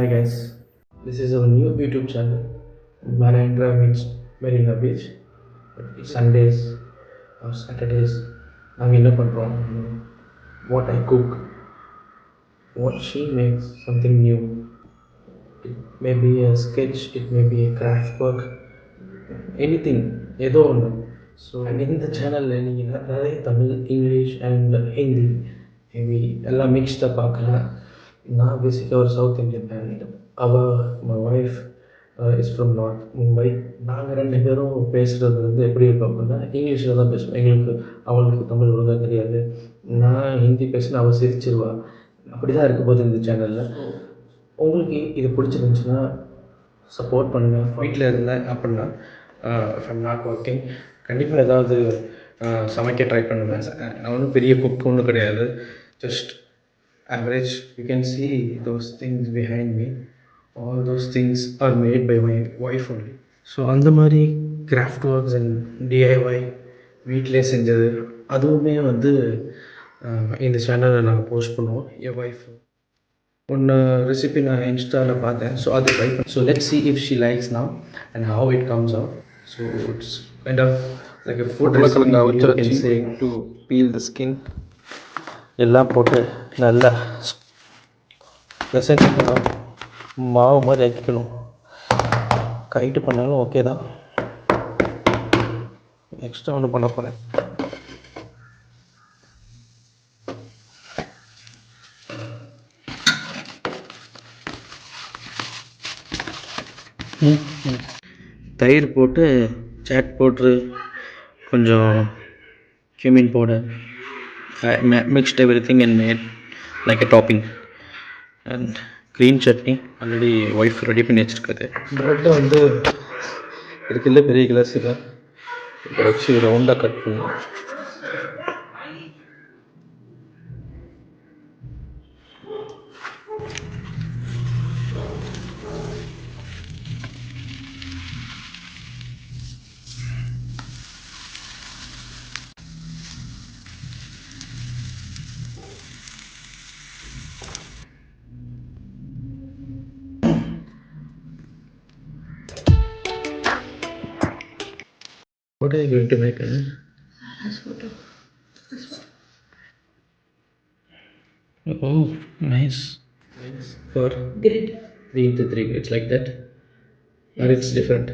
Hi guys, this is our new YouTube channel. Manandra meets Marina Beach. Sundays or Saturdays, நாங்கள் என்ன பண்ணுறோம், what I cook, what she makes, something new. It may be a sketch, it may be a craft work, anything, ஏதோ ஒன்று. So இந்த சேனலில் நீங்கள் நிறைய Tamil, English and Hindi maybe எல்லாம் மிக்ஸ்டாக பார்க்கலாம். நான் பேசிக்காக ஒரு south Indian and my wife is from north Mumbai. நாங்கள் ரெண்டு பேரும் பேசுகிறது வந்து எப்படி இருக்கும் அப்படின்னா, இங்கிலீஷில் தான் பேசுவோம். எங்களுக்கு அவளுக்கு தமிழ் ஒழுங்காக தெரியாது. நான் ஹிந்தி பேசினா அவள் சிரிச்சிருவா. அப்படி தான் இருக்க போது இந்த சேனலில். உங்களுக்கு இது பிடிச்சிருந்துச்சுன்னா சப்போர்ட் பண்ணுங்கள். வீட்டில் இருந்தேன் அப்படின்னா இஃப் ஐம் நாட் ஒர்க்கிங் கண்டிப்பாக ஏதாவது சமைக்க ட்ரை பண்ணுவேன். நான் ஒன்றும் பெரிய குக் ஒன்றும் கிடையாது, just average. You can see those things behind me. All those things are made by my wife only. So அந்த மாதிரி கிராஃப்ட் ஒர்க்ஸ் அண்ட் டிஐஒய் வீட்டிலே செஞ்சது அதுவுமே வந்து இந்த சேனலில் நாங்கள் போஸ்ட் பண்ணுவோம். என் ஒய்ஃப் ஒன்று ரெசிபி நான் இன்ஸ்டாவில் பார்த்தேன், ஸோ அது ட்ரை பண்ணேன். So let's see if she likes now and how it comes out. So it's kind of like a food recipe you can say. to peel the skin. எல்லாம் போட்டு நல்லா பிசைஞ்சிக்கணும், மாவு மாதிரி ஆக்கிக்கணும். கைட்டு பண்ணாலும் ஓகே தான், எக்ஸ்ட்ரா ஒன்று பண்ண போகிறேன். தயிர் போட்டு சாட் போட்டு கொஞ்சம் cumin powder, I mixed everything and made like a topping. And green chutney already wife ready பண்ணி வச்சுருக்காது. ப்ரெட்டை வந்து இருக்குல்ல பெரிய கிளாஸில் இதை வச்சு ரவுண்டாக கட் பண்ணுவோம். What are you going to make? This photo. Oh, nice. For Grid. 3 into 3, it's like that? Or it's different?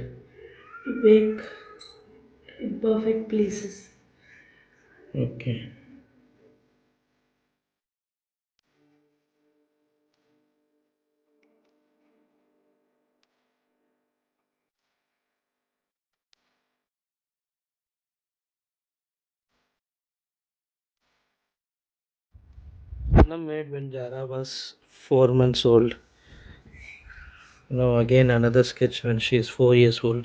You bake in perfect places. Okay. Anna made when Jara was 4 months old. Now again another sketch when she is 4 years old.